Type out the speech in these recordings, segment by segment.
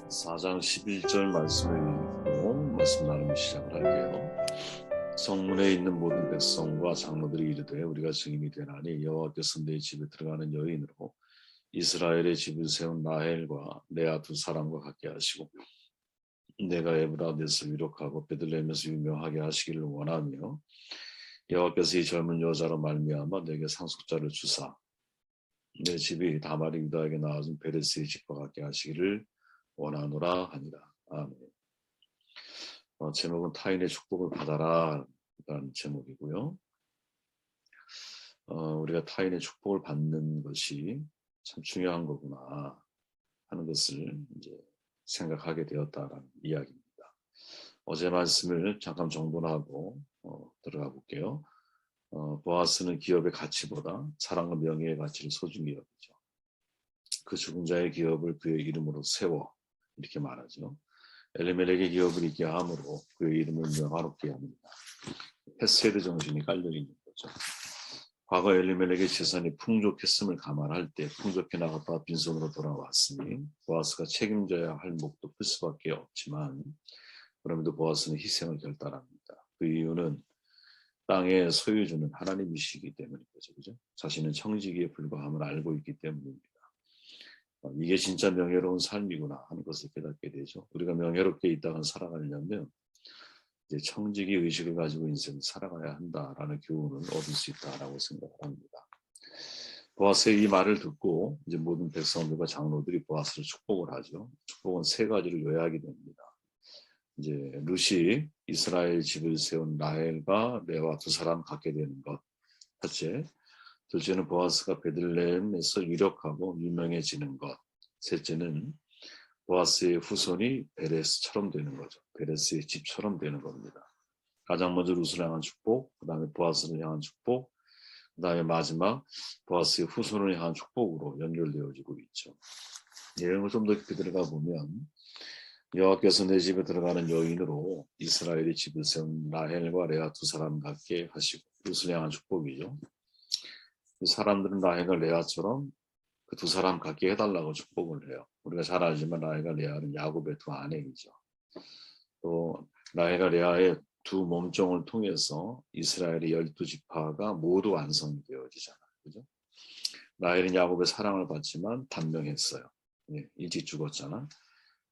4장 11절 말씀을 읽고 말씀 나누기 시작을 할게요. 성문에 있는 모든 백성과 장로들이 이르되 우리가 증인이 되나니 여호와께서 내 집에 들어가는 여인으로 이스라엘의 집을 세운 라헬과 레아 두 사람과 같게 하시고 내가 에브라데서 위력하고 베들레헴에서 유명하게 하시기를 원하며 여호와께서 이 젊은 여자로 말미암아 내게 상속자를 주사 내 집이 다말이 유다에게 낳아준 베레스의 집과 같게 하시기를 원하노라 하니라. 아멘. 제목은 타인의 축복을 받아라 라는 제목이고요. 우리가 타인의 축복을 받는 것이 참 중요한 거구나 하는 것을 이제 생각하게 되었다라는 이야기입니다. 어제 말씀을 잠깐 정돈하고 들어가 볼게요. 보아스는 기업의 가치보다 사랑과 명예의 가치를 소중히 여기죠. 그 죽은 자의 기업을 그의 이름으로 세워 이렇게 말하죠. 엘리멜렉의 기업을 있게 함으로 그의 이름을 명화롭게 합니다. 헤세드 정신이 깔려 있는 거죠. 과거 엘리멜렉의 재산이 풍족했음을 감안할 때 풍족해 나갔다 빈손으로 돌아왔으니 보아스가 책임져야 할 몫도 클 수밖에 없지만 그럼에도 보아스는 희생을 결단합니다. 그 이유는 땅의 소유주는 하나님이시기 때문인 거죠. 그죠? 자신은 청지기에 불과함을 알고 있기 때문입니다. 이게 진짜 명예로운 삶이구나 하는 것을 깨닫게 되죠. 우리가 명예롭게 이 땅을 살아가려면 이제 청지기 의식을 가지고 인생을 살아가야 한다라는 교훈을 얻을 수 있다라고 생각을 합니다. 보아스의 이 말을 듣고 이제 모든 백성들과 장로들이 보아스를 축복을 하죠. 축복은 세 가지를 요약이 됩니다. 이제 룻이 이스라엘 집을 세운 라헬과 레와 두 사람 갖게 되는 것. 첫째, 둘째는 보아스가 베들레헴에서 유력하고 유명해지는 것. 셋째는 보아스의 후손이 베레스처럼 되는 거죠. 베레스의 집처럼 되는 겁니다. 가장 먼저 룻을 향한 축복, 그 다음에 보아스를 향한 축복, 그 다음에 마지막 보아스의 후손을 향한 축복으로 연결되어지고 있죠. 이런 걸 좀 더 깊이 들어가 보면 여호와께서 내 집에 들어가는 여인으로 이스라엘의 집을 세운 라헬과 레아 두 사람 같게 하시고 룻을 향한 축복이죠. 사람들은 라헬과 레아처럼 그 두 사람 같게 해달라고 축복을 해요. 우리가 잘 알지만 라헬과 레아는 야곱의 두 아내이죠. 또 라헬과 레아의 두 몸종을 통해서 이스라엘의 12지파가 모두 완성이 되어지잖아요. 그죠? 라헬은 야곱의 사랑을 받지만 단명했어요. 일찍 죽었잖아.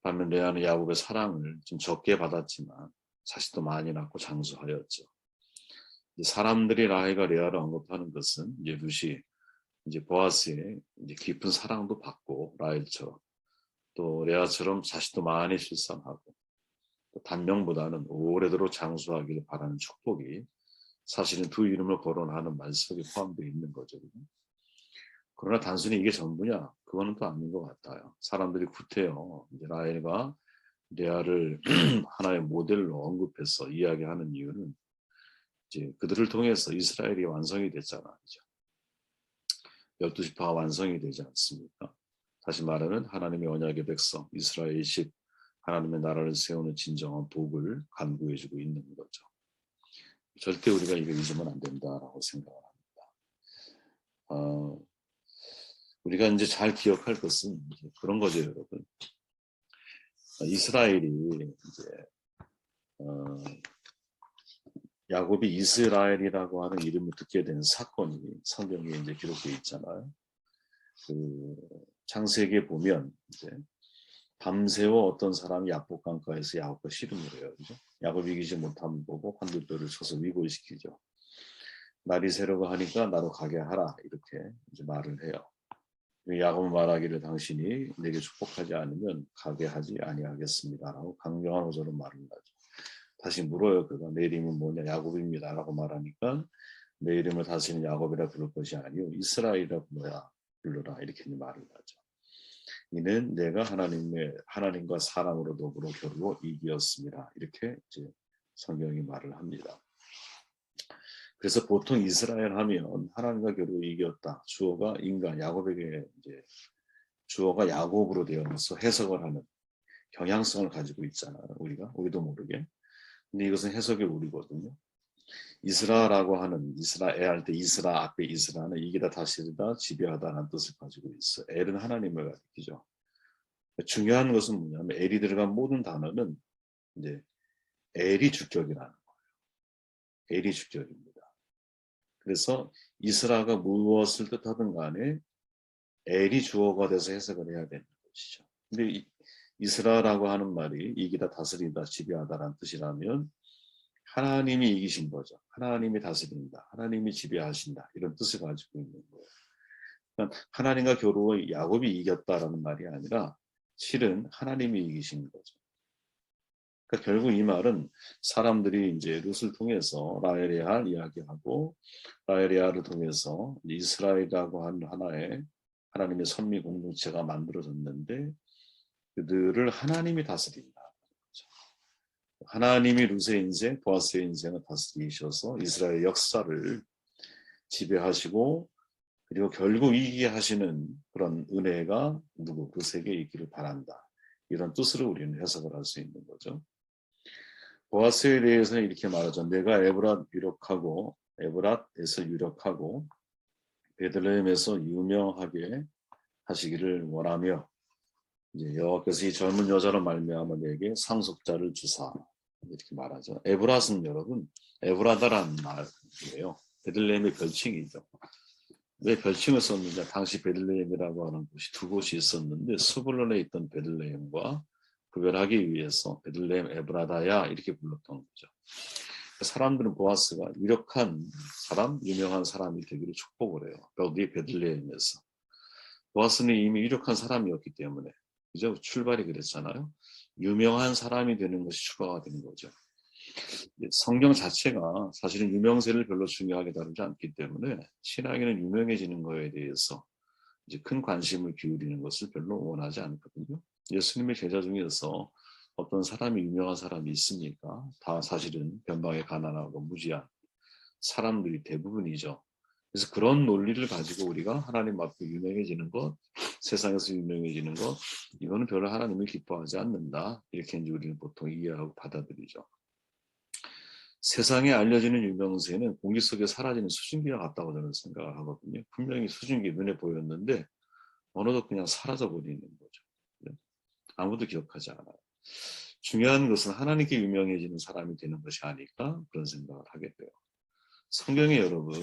반면 레아는 야곱의 사랑을 좀 적게 받았지만 자식도 많이 낳고 장수하였죠. 사람들이 라헬과 레아를 언급하는 것은 이제 룻이 이제 보아스의 이제 깊은 사랑도 받고 라헬처럼 또 레아처럼 자식도 많이 출산하고 또 단명보다는 오래도록 장수하기를 바라는 축복이 사실은 두 이름을 거론하는 말 속에 포함되어 있는 거죠. 그러나 단순히 이게 전부냐? 그거는 또 아닌 것 같아요. 사람들이 구태여 이제 라헬과 레아를 하나의 모델로 언급해서 이야기하는 이유는 이제 그들을 통해서 이스라엘이 완성이 됐잖아요. 그죠? 12지파가 완성이 되지 않습니까? 다시 말하면 하나님의 언약의 백성, 이스라엘의 집, 하나님의 나라를 세우는 진정한 복을 간구해주고 있는 거죠. 절대 우리가 이거 잊으면 안 된다라고 생각을 합니다. 우리가 이제 잘 기억할 것은 그런 거죠, 여러분. 이스라엘이 이제 야곱이 이스라엘이라고 하는 이름을 듣게 된 사건이 성경에 이제 기록되어 있잖아요. 그 창세기에 보면 이제 밤새워 어떤 사람이 야복강가에서 야곱과 씨름을 해요. 그죠? 야곱이 이기지 못함을 보고 환들뼈를 쳐서 위골시키죠. 날이 새려고 하니까 나로 가게 하라 이렇게 이제 말을 해요. 야곱은 말하기를 당신이 내게 축복하지 않으면 가게 하지 아니하겠습니다라고 강경한 어조로 말을 하죠. 다시 물어요. 그가 내 이름은 뭐냐? 야곱입니다라고 말하니까 내 이름을 다시는 야곱이라 부를 것이 아니요 이스라엘이라 불러라 이렇게 말을 하죠. 이는 내가 하나님과 사람으로 더불어 겨루어 이기었습니다. 이렇게 이제 성경이 말을 합니다. 그래서 보통 이스라엘 하면 하나님과 겨루어 이겼다. 주어가 인간 야곱에게 이제 주어가 야곱으로 되어서 해석을 하는 경향성을 가지고 있잖아요. 우리도 모르게. 근데 이것은 해석의 오류거든요. 이스라라고 하는 이스라엘 할 때 이스라 앞에 이스라는 이기다 다스리다 지배하다라는 뜻을 가지고 있어. 엘은 하나님을 가리키죠. 중요한 것은 뭐냐면 엘이 들어간 모든 단어는 이제 엘이 주격이라는 거예요. 엘이 주격입니다. 그래서 이스라가 무엇을 뜻하든 간에 엘이 주어가 돼서 해석을 해야 되는 것이죠. 근데 이스라라고 하는 말이 이기다, 다스린다, 지배하다라는 뜻이라면 하나님이 이기신 거죠. 하나님이 다스린다, 하나님이 지배하신다 이런 뜻을 가지고 있는 거예요. 그러니까 하나님과 겨루어 야곱이 이겼다라는 말이 아니라 실은 하나님이 이기신 거죠. 그러니까 결국 이 말은 사람들이 이제 룻을 통해서 라헬레아를 이야기하고 라헬레아를 통해서 이스라엘이라고 하는 하나의 하나님의 선미 공동체가 만들어졌는데 그들을 하나님이 다스린다. 하나님이 룻의 인생, 보아스의 인생을 다스리셔서 이스라엘 역사를 지배하시고 그리고 결국 이기게 하시는 그런 은혜가 룻에게 있기를 바란다. 이런 뜻으로 우리는 해석을 할 수 있는 거죠. 보아스에 대해서는 이렇게 말하죠. 내가 에브랏에서 유력하고 베들레헴에서 유명하게 하시기를 원하며 이제 여호와께서 이 젊은 여자로 말미암아 내게 상속자를 주사 이렇게 말하죠. 에브랏은 여러분 에브라다라는 말이에요. 베들레헴의 별칭이죠. 왜 별칭을 썼느냐? 당시 베들레헴이라고 하는 곳이 두 곳이 있었는데 스불론에 있던 베들레헴과 구별하기 위해서 베들레헴 에브라다야 이렇게 불렀던 거죠. 사람들은 보아스가 유력한 사람, 유명한 사람이 되기를 축복을 해요. 어디 베들레헴에서. 보아스는 이미 유력한 사람이었기 때문에 그죠? 출발이 그랬잖아요. 유명한 사람이 되는 것이 추가가 되는 거죠. 성경 자체가 사실은 유명세를 별로 중요하게 다루지 않기 때문에 신앙에는 유명해지는 거에 대해서 이제 큰 관심을 기울이는 것을 별로 원하지 않거든요. 예수님의 제자 중에서 어떤 사람이 유명한 사람이 있습니까? 다 사실은 변방에 가난하고 무지한 사람들이 대부분이죠. 그래서 그런 논리를 가지고 우리가 하나님 앞에 유명해지는 것, 세상에서 유명해지는 것, 이거는 별로 하나님을 기뻐하지 않는다. 이렇게 이제 우리는 보통 이해하고 받아들이죠. 세상에 알려지는 유명세는 공기 속에 사라지는 수증기와 같다고 저는 생각을 하거든요. 분명히 수증기 눈에 보였는데 어느덧 그냥 사라져버리는 거죠. 아무도 기억하지 않아요. 중요한 것은 하나님께 유명해지는 사람이 되는 것이 아닐까 그런 생각을 하게 돼요. 성경에 여러분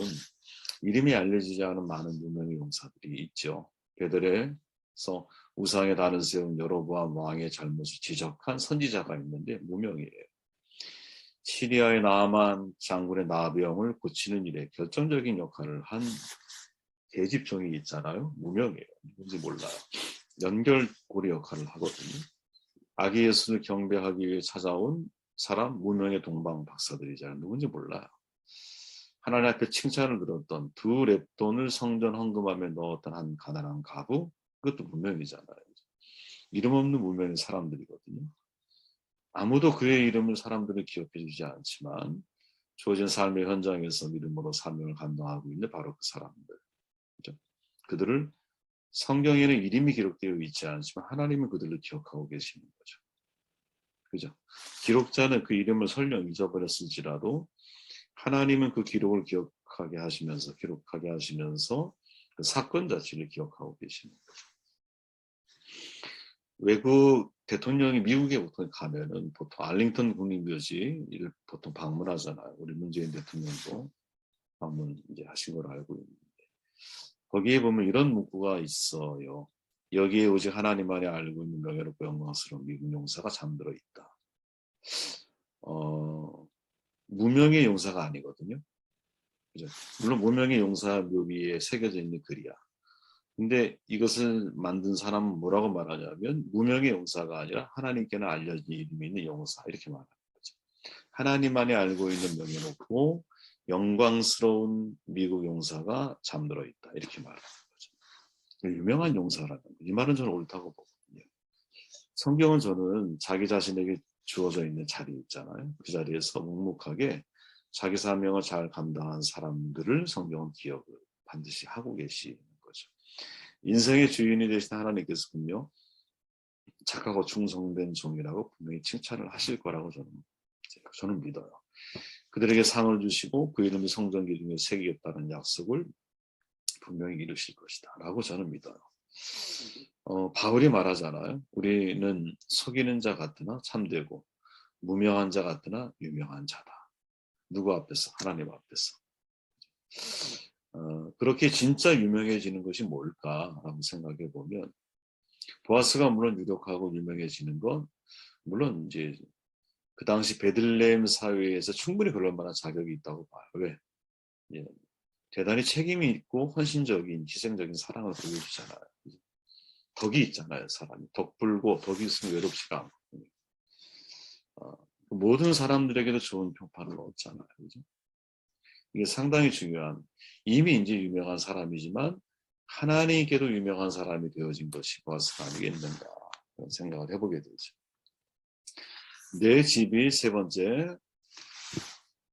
이름이 알려지지 않은 많은 유명의 용사들이 있죠. 베들에서 우상의 단을 세운 여로보암 왕의 잘못을 지적한 선지자가 있는데 무명이에요. 시리아의 나아만 장군의 나병을 고치는 일에 결정적인 역할을 한 계집종이 있잖아요. 무명이에요. 누군지 몰라요. 연결고리 역할을 하거든요. 아기 예수를 경배하기 위해 찾아온 사람 무명의 동방 박사들이잖아요. 누군지 몰라요. 하나님 앞에 칭찬을 들었던 두 렙돈을 성전 헌금함에 넣었던 한 가난한 가부, 그것도 무명이잖아요. 이름 없는 무명의 사람들이거든요. 아무도 그의 이름을 사람들은 기억해 주지 않지만 주어진 삶의 현장에서 믿음으로 사명을 감당하고 있는 바로 그 사람들. 그렇죠? 그들을 성경에는 이름이 기록되어 있지 않지만 하나님은 그들을 기억하고 계시는 거죠. 그죠? 기록자는 그 이름을 설령 잊어버렸을지라도 하나님은 그 기록을 기록하게 하시면서 그 사건 자체를 기억하고 계시는 거죠. 외국 대통령이 미국에 보통 가면은 보통 알링턴 국립묘지를 보통 방문하잖아요. 우리 문재인 대통령도 방문 이제 하신 걸 알고 있는데 거기에 보면 이런 문구가 있어요. 여기에 오직 하나님 안에 알고 있는 명예롭고 영광스러운 미국 용사가 잠들어 있다. 무명의 용사가 아니거든요. 그죠? 물론 무명의 용사 묘비에 새겨져 있는 글이야. 근데 이것을 만든 사람은 뭐라고 말하냐면 무명의 용사가 아니라 하나님께는 알려진 이름이 있는 용사 이렇게 말하는 거죠. 하나님만이 알고 있는 명예롭고 영광스러운 미국 용사가 잠들어 있다 이렇게 말하는 거죠. 유명한 용사라는 거. 이 말은 저는 옳다고 보거든요. 성경은 저는 자기 자신에게 주어져 있는 자리 있잖아요. 그 자리에서 묵묵하게 자기 사명을 잘 감당한 사람들을 성경은 기억을 반드시 하고 계시는 거죠. 인생의 주인이 되신 하나님께서는요. 착하고 충성된 종이라고 분명히 칭찬을 하실 거라고 저는 믿어요. 그들에게 상을 주시고 그 이름이 성전 기둥에 새기겠다는 약속을 분명히 이루실 것이다 라고 저는 믿어요. 바울이 말하잖아요. 우리는 속이는 자 같으나 참되고 무명한 자 같으나 유명한 자다. 누구 앞에서? 하나님 앞에서. 그렇게 진짜 유명해지는 것이 뭘까라고 생각해 보면 보아스가 물론 유력하고 유명해지는 건 물론 이제 그 당시 베들레헴 사회에서 충분히 그럴 만한 자격이 있다고 봐요. 왜? 예, 대단히 책임이 있고 헌신적인 희생적인 사랑을 보여주잖아요. 덕이 있잖아요. 사람이 덕 불고 덕이 있으면 외롭지가 않고 모든 사람들에게도 좋은 평판을 얻잖아요. 그죠? 이게 상당히 중요한 이미 이제 유명한 사람이지만 하나님께도 유명한 사람이 되어진 것이 보아스가 아니겠는가 그런 생각을 해보게 되죠. 내 집이 세 번째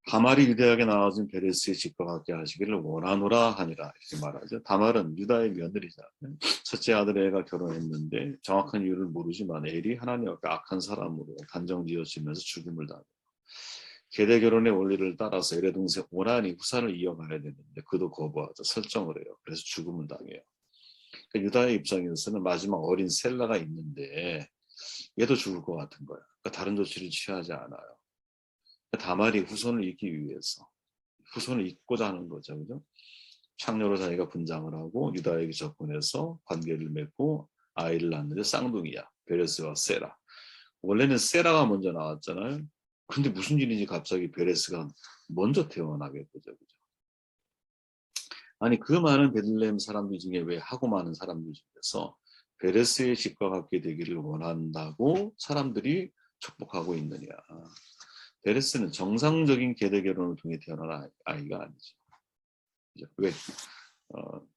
다말이 유대하게 나와준 베레스의 집과 같게 하시기를 원하노라 하니라 이렇게 말하죠. 다말은 유다의 며느리잖아요. 첫째 아들 애가 결혼했는데 정확한 이유를 모르지만 엘이 하나님 앞에 악한 사람으로 단정지어지면서 죽음을 당해요. 계대 결혼의 원리를 따라서 엘의 동생 오난이 후사를 이어가야 되는데 그도 거부하죠. 설정을 해요. 그래서 죽음을 당해요. 그러니까 유다의 입장에서는 마지막 어린 셀라가 있는데 얘도 죽을 것 같은 거야. 그러니까 다른 조치를 취하지 않아요. 다말이 후손을 잇기 위해서 후손을 잇고자 하는 거죠. 그죠? 창녀로 자기가 분장을 하고 유다에게 접근해서 관계를 맺고 아이를 낳는데 쌍둥이야. 베레스와 세라. 원래는 세라가 먼저 나왔잖아요. 근데 무슨 일인지 갑자기 베레스가 먼저 태어나게 되죠. 그죠? 아니 그 많은 베들레헴 사람들 중에 왜 하고 많은 사람들 중에서 베레스의 집과 같게 되기를 원한다고 사람들이 축복하고 있느냐. 베레스는 정상적인 계대 결혼을 통해 태어난 아이가 아니죠. 왜?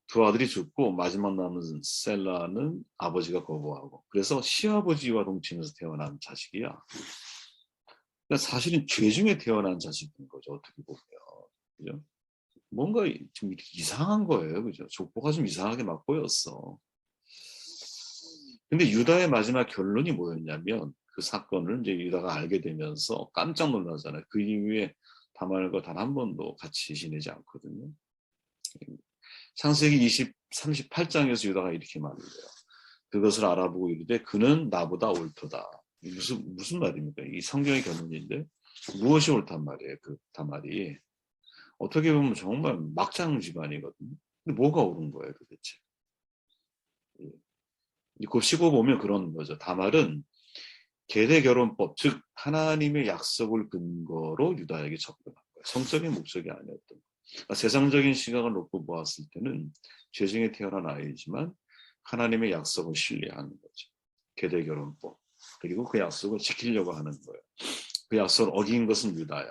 두 아들이 죽고 마지막 남은 셀라는 아버지가 거부하고 그래서 시아버지와 동침해서 태어난 자식이야. 그러니까 사실은 죄 중에 태어난 자식인 거죠. 어떻게 보면. 그죠? 뭔가 좀 이상한 거예요. 그죠? 족보가 좀 이상하게 막 보였어. 근데 유다의 마지막 결론이 뭐였냐면 그 사건을 이제 유다가 알게 되면서 깜짝 놀라잖아요. 그 이후에 다말과 단 한 번도 같이 지내지 않거든요. 창세기 38장에서 유다가 이렇게 말해요. 그것을 알아보고 이르되 그는 나보다 옳도다. 무슨 말입니까? 이 성경의 결론인데 무엇이 옳단 말이에요. 그 다말이. 어떻게 보면 정말 막장 집안이거든요. 근데 뭐가 옳은 거예요 도대체. 곱씹어 보면 그런 거죠. 다말은 계대결혼법, 즉 하나님의 약속을 근거로 유다에게 접근한 거예요. 성적인 목적이 아니었던 거예요. 그러니까 세상적인 시각을 놓고 보았을 때는 죄중에 태어난 아이지만 하나님의 약속을 신뢰하는 거죠. 계대결혼법. 그리고 그 약속을 지키려고 하는 거예요. 그 약속을 어긴 것은 유다야.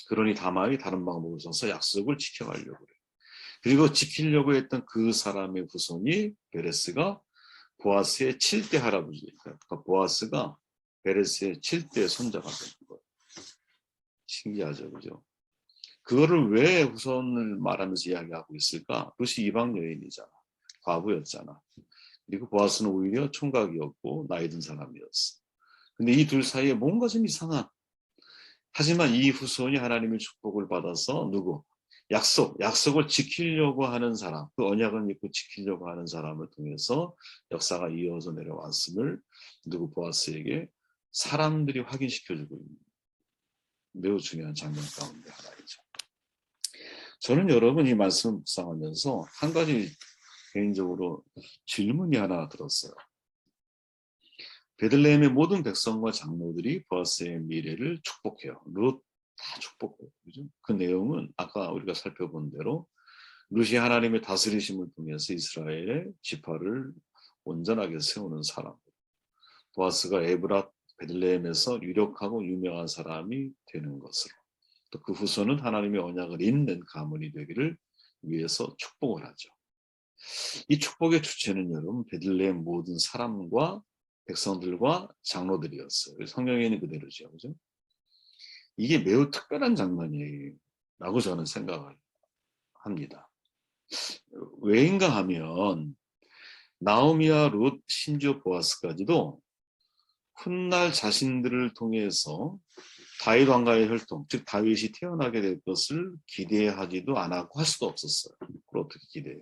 그러니 다말이 다른 방법을 써서 약속을 지켜가려고 그래요. 그리고 지키려고 했던 그 사람의 후손이 베레스가 보아스의 7대 할아버지. 그러니까 보아스가 베레스의 7대 손자가 된 거예요. 신기하죠, 그죠? 그거를 왜 후손을 말하면서 이야기하고 있을까? 그것이 이방 여인이잖아. 과부였잖아. 그리고 보아스는 오히려 총각이었고 나이 든 사람이었어. 근데 이 둘 사이에 뭔가 좀 이상한. 하지만 이 후손이 하나님의 축복을 받아서 누구? 약속을 지키려고 하는 사람, 그 언약을 믿고 지키려고 하는 사람을 통해서 역사가 이어져 내려왔음을 누구 보아스에게 사람들이 확인시켜주고 있는 매우 중요한 장면 가운데 하나이죠. 저는 여러분 이 말씀을 묵상하면서 한 가지 개인적으로 질문이 하나 들었어요. 베들레헴의 모든 백성과 장로들이 보아스의 미래를 축복해요. 룻 다 축복해요. 그죠? 그 내용은 아까 우리가 살펴본 대로 룻이 하나님의 다스리심을 통해서 이스라엘의 지파를 온전하게 세우는 사람. 보아스가 에브랏 베들레헴에서 유력하고 유명한 사람이 되는 것으로. 또 그 후손은 하나님의 언약을 잇는 가문이 되기를 위해서 축복을 하죠. 이 축복의 주체는 여러분 베들레헴 모든 사람과 백성들과 장로들이었어요. 성경에는 그대로죠. 그죠? 이게 매우 특별한 장면이라고 저는 생각을 합니다. 왜인가 하면 나오미와 룻, 심지어 보아스까지도 훗날 자신들을 통해서 다윗 왕가의 혈통, 즉 다윗이 태어나게 될 것을 기대하지도 않았고 할 수도 없었어요. 그걸 어떻게 기대해?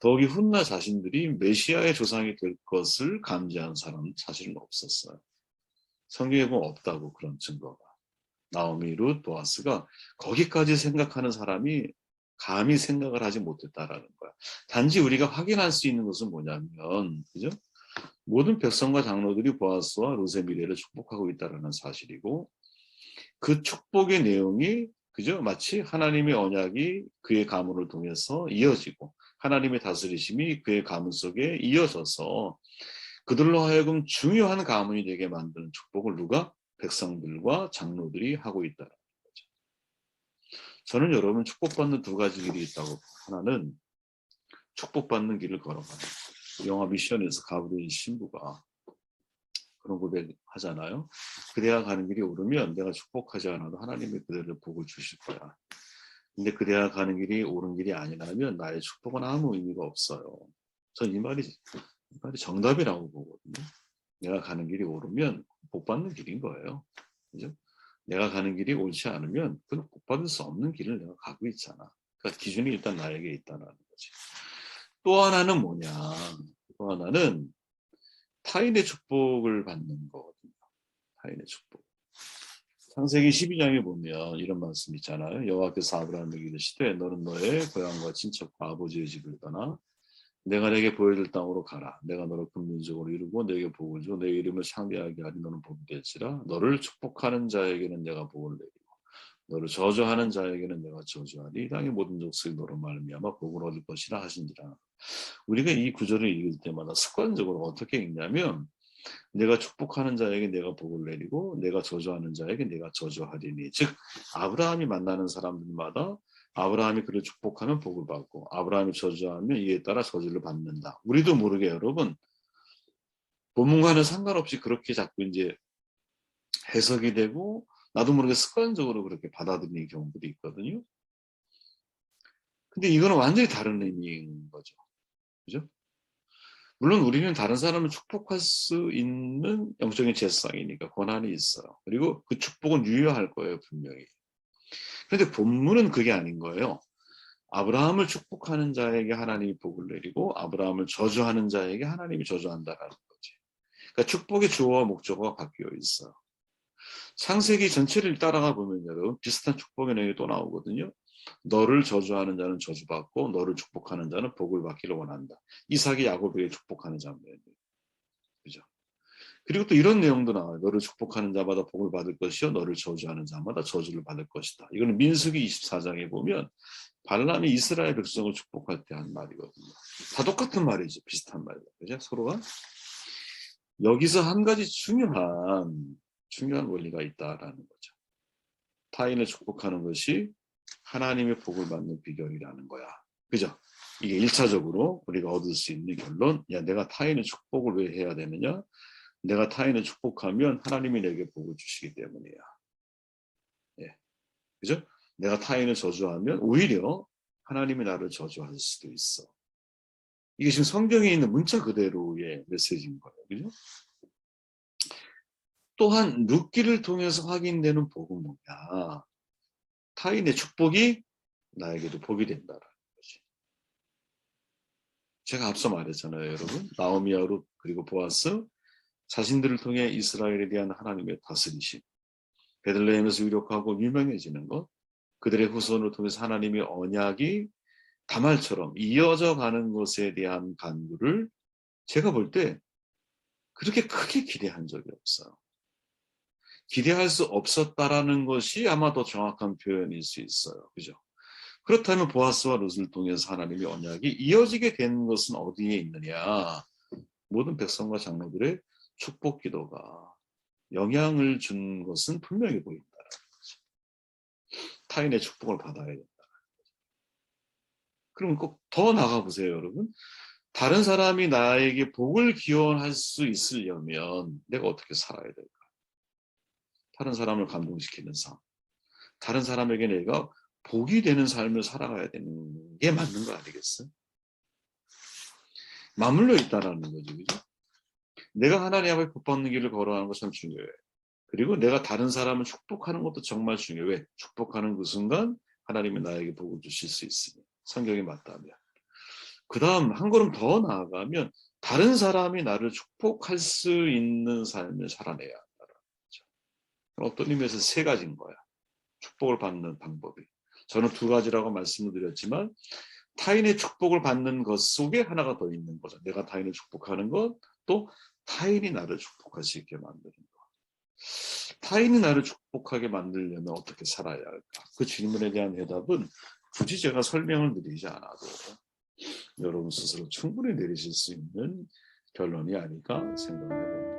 더욱이 훗나 자신들이 메시아의 조상이 될 것을 감지한 사람은 사실은 없었어요. 성경에 보면 없다고 그런 증거가. 나오미, 룻, 보아스가 거기까지 생각하는 사람이 감히 생각을 하지 못했다라는 거야. 단지 우리가 확인할 수 있는 것은 뭐냐면, 그죠? 모든 백성과 장로들이 보아스와 룻의 미래를 축복하고 있다라는 사실이고, 그 축복의 내용이 그죠? 마치 하나님의 언약이 그의 가문을 통해서 이어지고 하나님의 다스리심이 그의 가문 속에 이어져서 그들로 하여금 중요한 가문이 되게 만드는 축복을 누가? 백성들과 장로들이 하고 있다는 거죠. 저는 여러분 축복받는 두 가지 길이 있다고. 하나는 축복받는 길을 걸어가는 거예요. 영화 미션에서 가브리엘 신부가 그런 고백하잖아요. 그대가 가는 길이 오르면 내가 축복하지 않아도 하나님이 그대를 복을 주실 거야. 근데 그대가 가는 길이 옳은 길이 아니라면 나의 축복은 아무 의미가 없어요. 전 이 말이 정답이라고 보거든요. 내가 가는 길이 옳으면 복 받는 길인 거예요. 그죠? 내가 가는 길이 옳지 않으면 그건 복 받을 수 없는 길을 내가 가고 있잖아. 그러니까 기준이 일단 나에게 있다는 거지. 또 하나는 뭐냐? 또 하나는 타인의 축복을 받는 거거든요. 타인의 축복. 창세기 12장에 보면 이런 말씀 있잖아요. 여호와께서 아브라함에게 이르시되 너는 너의 고향과 친척과 아버지의 집을 떠나 내가 내게 보여줄 땅으로 가라. 내가 너를 큰 민족으로 이루고 내게 복을 주고 내 이름을 창대하게 하리. 너는 복이 될지라. 너를 축복하는 자에게는 내가 복을 내리고 너를 저주하는 자에게는 내가 저주하리. 이 땅의 모든 족속이 너로 말미암아 복을 얻을 것이라 하신지라. 우리가 이 구절을 읽을 때마다 습관적으로 어떻게 읽냐면 내가 축복하는 자에게 내가 복을 내리고 내가 저주하는 자에게 내가 저주하리니. 즉 아브라함이 만나는 사람들마다 아브라함이 그를 축복하면 복을 받고 아브라함이 저주하면 이에 따라 저주를 받는다. 우리도 모르게 여러분 본문과는 상관없이 그렇게 자꾸 이제 해석이 되고 나도 모르게 습관적으로 그렇게 받아들이는 경우들이 있거든요. 근데 이거는 완전히 다른 의미인 거죠. 그죠? 물론 우리는 다른 사람을 축복할 수 있는 영적인 재성이니까 권한이 있어요. 그리고 그 축복은 유효할 거예요, 분명히. 그런데 본문은 그게 아닌 거예요. 아브라함을 축복하는 자에게 하나님이 복을 내리고 아브라함을 저주하는 자에게 하나님이 저주한다라는 거지. 그러니까 축복의 주어와 목적어가 바뀌어 있어요. 창세기 전체를 따라가 보면 여러분 비슷한 축복의 내용이 또 나오거든요. 너를 저주하는 자는 저주받고 너를 축복하는 자는 복을 받기를 원한다. 이삭이 야곱에게 축복하는 장면이에요. 그죠? 그리고 또 이런 내용도 나와요. 너를 축복하는 자마다 복을 받을 것이요 너를 저주하는 자마다 저주를 받을 것이다. 이거는 민수기 24장에 보면 발람이 이스라엘 백성을 축복할 때 한 말이거든요. 다 똑같은 말이죠. 비슷한 말이죠. 그죠? 서로가. 여기서 한 가지 중요한 원리가 있다라는 거죠. 타인을 축복하는 것이 하나님의 복을 받는 비결이라는 거야. 그죠? 이게 1차적으로 우리가 얻을 수 있는 결론. 야, 내가 타인의 축복을 왜 해야 되느냐? 내가 타인을 축복하면 하나님이 내게 복을 주시기 때문이야. 예. 그죠? 내가 타인을 저주하면 오히려 하나님이 나를 저주할 수도 있어. 이게 지금 성경에 있는 문자 그대로의 메시지인 거예요. 그죠? 또한 룻기를 통해서 확인되는 복은 뭐냐? 타인의 축복이 나에게도 복이 된다라는 거지. 제가 앞서 말했잖아요, 여러분. 나오미와 룻 그리고 보아스 자신들을 통해 이스라엘에 대한 하나님의 다스리심, 베들레헴에서 유력하고 유명해지는 것, 그들의 후손을 통해서 하나님의 언약이 다말처럼 이어져 가는 것에 대한 간구를 제가 볼 때 그렇게 크게 기대한 적이 없어요. 기대할 수 없었다라는 것이 아마 더 정확한 표현일 수 있어요. 그죠? 그렇다면 보아스와 룻을 통해서 하나님의 언약이 이어지게 된 것은 어디에 있느냐? 모든 백성과 장로들의 축복 기도가 영향을 준 것은 분명히 보인다는 거죠. 타인의 축복을 받아야 된다. 그럼 꼭 더 나가보세요, 여러분. 다른 사람이 나에게 복을 기원할 수 있으려면 내가 어떻게 살아야 될까? 다른 사람을 감동시키는 삶. 다른 사람에게 내가 복이 되는 삶을 살아가야 되는 게 맞는 거 아니겠어요? 맞물려 있다라는 거죠. 그죠? 내가 하나님 앞에 복 받는 길을 걸어가는 거 참 중요해요. 그리고 내가 다른 사람을 축복하는 것도 정말 중요해요. 왜? 축복하는 그 순간 하나님이 나에게 복을 주실 수 있으니. 성경이 맞다면. 그 다음 한 걸음 더 나아가면 다른 사람이 나를 축복할 수 있는 삶을 살아내야 한다는 거죠. 어떤 의미에서 세 가지인 거야. 축복을 받는 방법이. 저는 두 가지라고 말씀을 드렸지만 타인의 축복을 받는 것 속에 하나가 더 있는 거죠. 내가 타인을 축복하는 것, 또 타인이 나를 축복할 수 있게 만드는 것. 타인이 나를 축복하게 만들려면 어떻게 살아야 할까? 그 질문에 대한 대답은 굳이 제가 설명을 드리지 않아도 여러분 스스로 충분히 내리실 수 있는 결론이 아닐까 생각해 봅니다.